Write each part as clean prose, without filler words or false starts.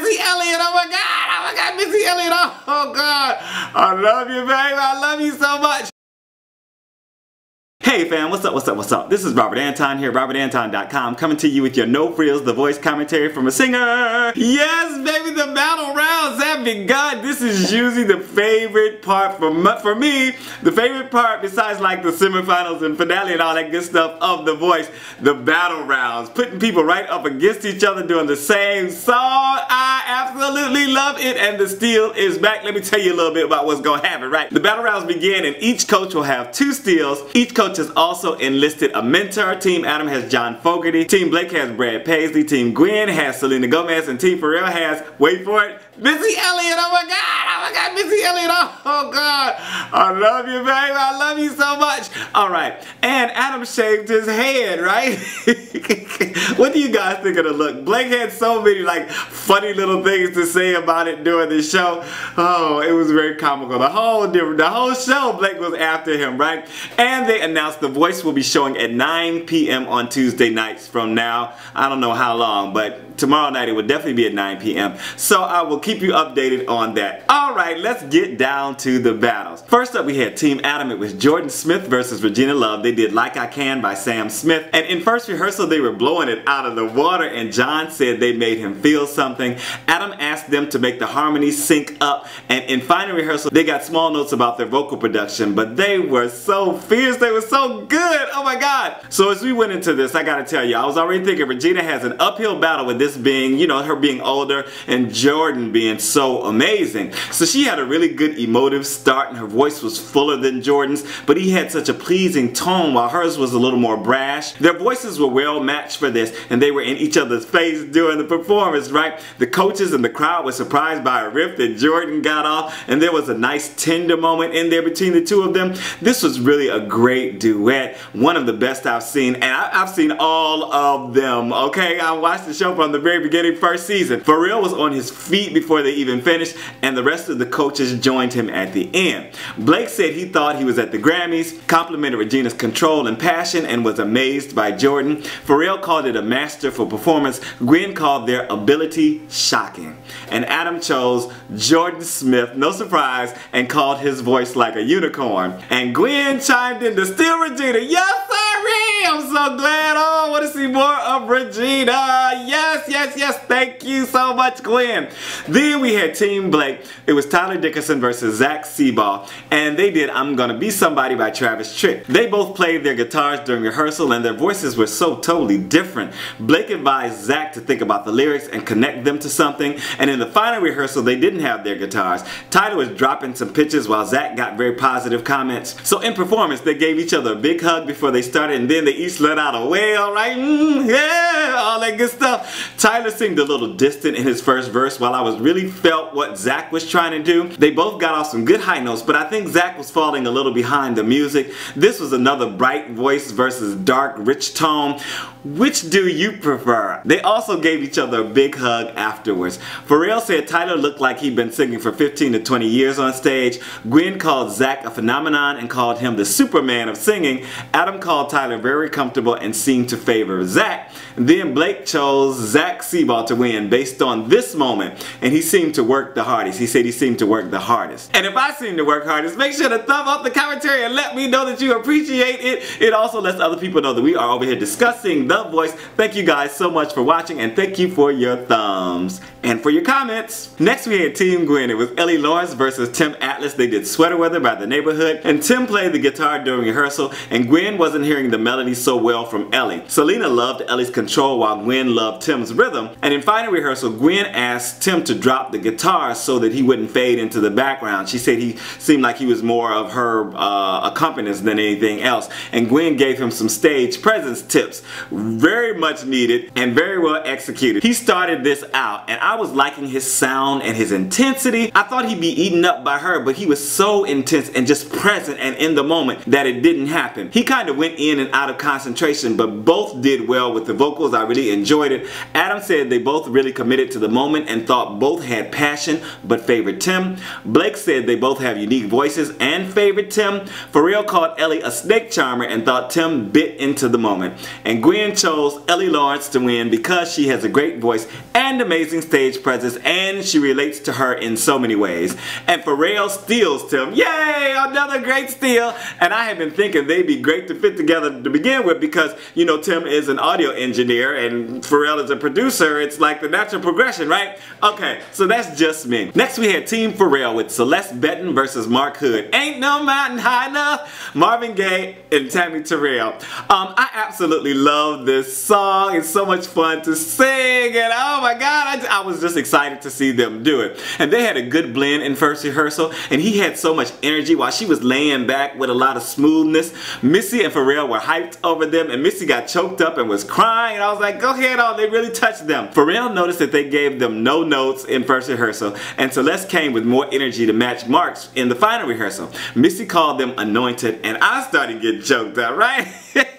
Missy Elliott, oh my God, Missy Elliott, oh God. I love you, baby, I love you so much. Hey fam, what's up? This is Robert Anton here, robertantonnyc, coming to you with your no frills, the voice commentary from a singer. Yes, baby, the battle rounds have begun. This is usually the favorite part for me. The favorite part, besides like the semifinals and finale and all that good stuff of The Voice, the battle rounds, putting people right up against each other doing the same song. I absolutely love it, and the steal is back. Let me tell you a little bit about what's going to happen, right? The battle rounds begin, and each coach will have 2 steals. Each coach has also enlisted a mentor. TeamAdam has John Fogeerty, TeamBlake has Brad Paisley, TeamGwen has Selena Gomez, and TeamPharrell has, wait for it, Missy Elliott, oh my God, Missy Elliott, oh God, I love you, baby, I love you so much. Alright, and Adam shaved his head, right? What do you guys think of the look? Blake had so many like funny little things to say about it during the show. Oh, it was very comical. The whole show, Blake was after him, right? And they announced The Voice will be showing at 9 p.m. on Tuesday nights from now. I don't know how long, but tomorrow night it will definitely be at 9 p.m. So I will keep you updated on that. Alright, let's get down to the battles. First up, we had TeamAdam. It was Jordan Smith versus Regina Love. They did Like I Can by Sam Smith. And in first rehearsal, they were blowing it out of the water, and John said they made him feel something. Adam asked them to make the harmonies sync up, and in final rehearsal, they got small notes about their vocal production, but they were so fierce. They were so good. Oh my God. So as we went into this, I gotta tell you, I was already thinking Regina has an uphill battle with this being, you know, her being older and Jordan being so amazing. So she had a really good emotive start, and her voice was fuller than Jordan's, but he had such a pleasing tone while hers was a little more brash. Their voices were well matched for this, and they were in each other's face during the performance, right? The coaches and the crowd were surprised by a riff that Jordan got off, and there was a nice tender moment in there between the two of them. This was really a great duet, one of the best I've seen, and I've seen all of them, okay? I watched the show from the very beginning, first season. Pharrell was on his feet before they even finished, and the rest of the coaches joined him at the end. Blake said he thought he was at the Grammys, complimented Regina's control and passion, and was amazed by Jordan. Pharrell called it a masterful performance. Gwen called their ability shocking. And Adam chose Jordan Smith, no surprise, and called his voice like a unicorn. And Gwen chimed in to steal Regina. Yes, sir! I'm so glad. Oh, I want to see more of Regina. Yes. Thank you so much, Gwen. Then we had TeamBlake. It was Tyler Dickerson versus Zach Seabaugh, and they did I'm Gonna Be Somebody by Tritt. They both played their guitars during rehearsal, and their voices were so totally different. Blake advised Zach to think about the lyrics and connect them to something, and in the final rehearsal, they didn't have their guitars. Tyler was dropping some pitches while Zach got very positive comments. So in performance, they gave each other a big hug before they started, and then they each let out a wail, right? Yeah, all that good stuff. Tyler seemed a little distant in his first verse, while I really felt what Zach was trying to do. They both got off some good high notes, but I think Zach was falling a little behind the music. This was another bright voice versus dark, rich tone. Which do you prefer? They also gave each other a big hug afterwards. Pharrell said Tyler looked like he'd been singing for 15 to 20 years on stage. Gwen called Zach a phenomenon and called him the Superman of singing. Adam called Tyler very comfortable and seemed to favor Zach. Then Blake chose Zach Seabaugh to win based on this moment, and he seemed to work the hardest. He said he seemed to work the hardest. And if I seem to work hardest, make sure to thumb up the commentary and let me know that you appreciate it. It also lets other people know that we are over here discussing The Voice. Thank you guys so much for watching, and thank you for your thumbs and for your comments. Next we had TeamGwen. It was Ellie Lawrence versus Tim Atlas. They did Sweater Weather by The Neighborhood, and Tim played the guitar during rehearsal, and Gwen wasn't hearing the melody so well from Ellie. Selena loved Ellie's control while Gwen loved Tim's rhythm, and in final rehearsal, Gwen asked Tim to drop the guitar so that he wouldn't fade into the background. She said he seemed like he was more of her accompanist than anything else, and Gwen gave him some stage presence tips. Very much needed and very well executed. He started this out, and I was liking his sound and his intensity. I thought he'd be eaten up by her, but he was so intense and just present and in the moment that it didn't happen. He kind of went in and out of concentration, but both did well with the vocals. I really enjoyed it. Adam said they both really committed to the moment and thought both had passion but favored Tim. Blake said they both have unique voices and favored Tim. Pharrell called Ellie a snake charmer and thought Tim bit into the moment. And Gwen Gwen chose Ellie Lawrence to win because she has a great voice and amazing stage presence, and she relates to her in so many ways. And Pharrell steals Tim. Yay! Another great steal. And I have been thinking they'd be great to fit together to begin with because, you know, Tim is an audio engineer and Pharrell is a producer. It's like the natural progression, right? Okay, so that's just me. Next we had TeamPharrell with Celeste, Betton versus Mark Hood. Ain't no mountain high enough. Marvin, Gaye, and Tammy, Terrell. I absolutely love this song. It's so much fun to sing, and oh my God, I was just excited to see them do it. And they had a good blend in first rehearsal, and he had so much energy while she was laying back with a lot of smoothness. Missy and Pharrell were hyped over them, and Missy got choked up and was crying. I was like, go ahead on, they really touched them. Pharrell noticed that they gave them no notes in first rehearsal, and Celeste came with more energy to match Mark's in the final rehearsal. Missy called them anointed, and I started getting choked up, right?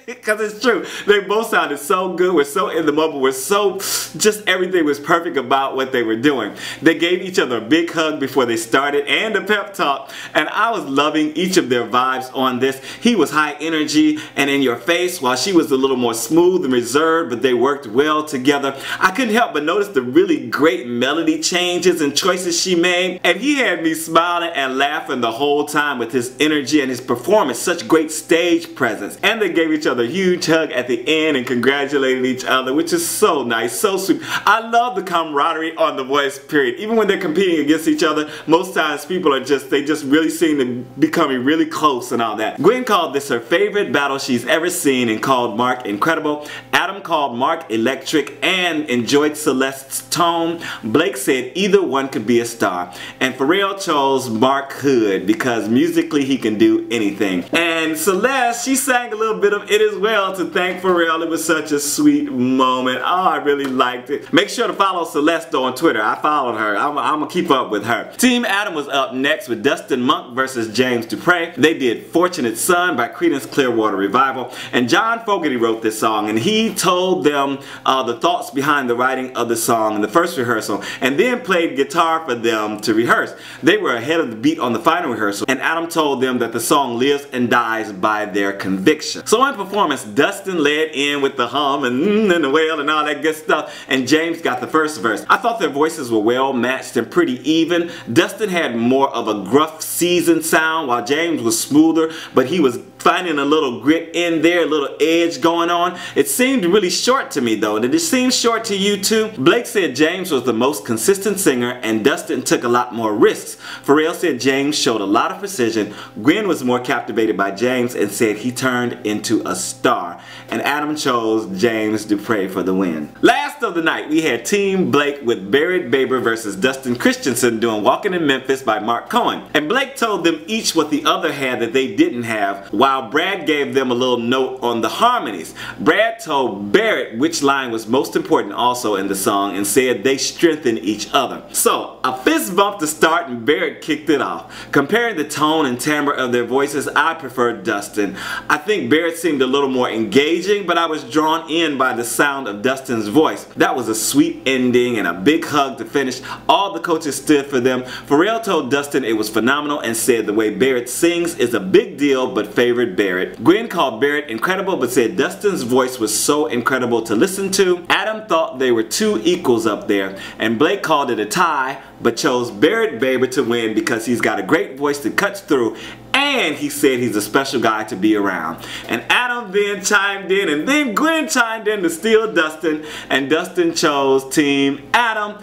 Because it's true. They both sounded so good, were so in the moment, were so, just everything was perfect about what they were doing. They gave each other a big hug before they started and a pep talk, and I was loving each of their vibes on this. He was high energy and in your face, while she was a little more smooth and reserved, but they worked well together. I couldn't help but notice the really great melody changes and choices she made, and he had me smiling and laughing the whole time with his energy and his performance, such great stage presence. And they gave each other a huge hug at the end and congratulated each other, which is so nice, so sweet. I love the camaraderie on The Voice, period. Even when they're competing against each other, most times people are they just really seem to becoming really close and all that. Gwen called this her favorite battle she's ever seen and called Mark incredible. Adam called Mark electric and enjoyed Celeste's tone. Blake said either one could be a star. And Pharrell chose Mark Hood because musically he can do anything. And Celeste, she sang a little bit of it as well to thank Pharrell. It was such a sweet moment. Oh, I really liked it. Make sure to follow Celeste on Twitter. I followed her. I'm gonna keep up with her. TeamAdam was up next with Dustin Monk versus James Dupre. They did Fortunate Son by Creedence Clearwater Revival. And John Fogeerty wrote this song, and he told them the thoughts behind the writing of the song in the first rehearsal, and then played guitar for them to rehearse. They were ahead of the beat on the final rehearsal, and Adam told them that the song lives and dies by their conviction. So in performance, Dustin led in with the hum and the wail and all that good stuff, and James got the first verse. I thought their voices were well matched and pretty even. Dustin had more of a gruff, seasoned sound, while James was smoother, but he was finding a little grit in there, a little edge going on. It seemed really short to me though. Did it seem short to you too? Blake said James was the most consistent singer and Dustin took a lot more risks. Pharrell said James showed a lot of precision. Gwen was more captivated by James and said he turned into a star. And Adam chose James Dupre for the win. Last of the night, we had TeamBlake with Barrett Baber versus Dustin Christensen doing Walking in Memphis by Mark Cohen. And Blake told them each what the other had that they didn't have, while Brad gave them a little note on the harmonies. Brad told Barrett which line was most important also in the song and said they strengthened each other. So, a fist bump to start and Barrett kicked it off. Comparing the tone and timbre of their voices, I preferred Dustin. I think Barrett seemed a little more engaging, but I was drawn in by the sound of Dustin's voice. That was a sweet ending and a big hug to finish. All the coaches stood for them. Pharrell told Dustin it was phenomenal and said the way Barrett sings is a big deal, but favored Barrett. Gwen called Barrett incredible but said Dustin's voice was so incredible to listen to. Adam thought they were two equals up there, and Blake called it a tie but chose Barrett Baber to win because he's got a great voice that cuts through, and he said he's a special guy to be around. And Adam then chimed in, and then Gwen chimed in to steal Dustin, and Dustin chose TeamAdam.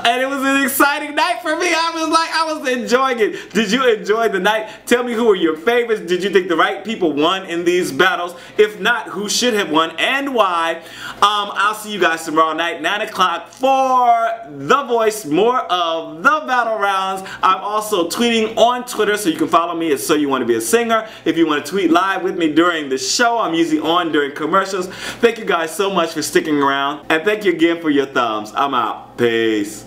And it was an exciting night for me. I was enjoying it. Did you enjoy the night? Tell me who were your favorites. Did you think the right people won in these battles? If not, who should have won and why? I'll see you guys tomorrow night, 9 o'clock for The Voice, more of the battle rounds. I'm also tweeting on Twitter, so you can follow me at So You Want to Be a Singer. If you want to tweet live with me during the show, I'm usually on during commercials. Thank you guys so much for sticking around, and thank you again for your thumbs. I'm out. Peace.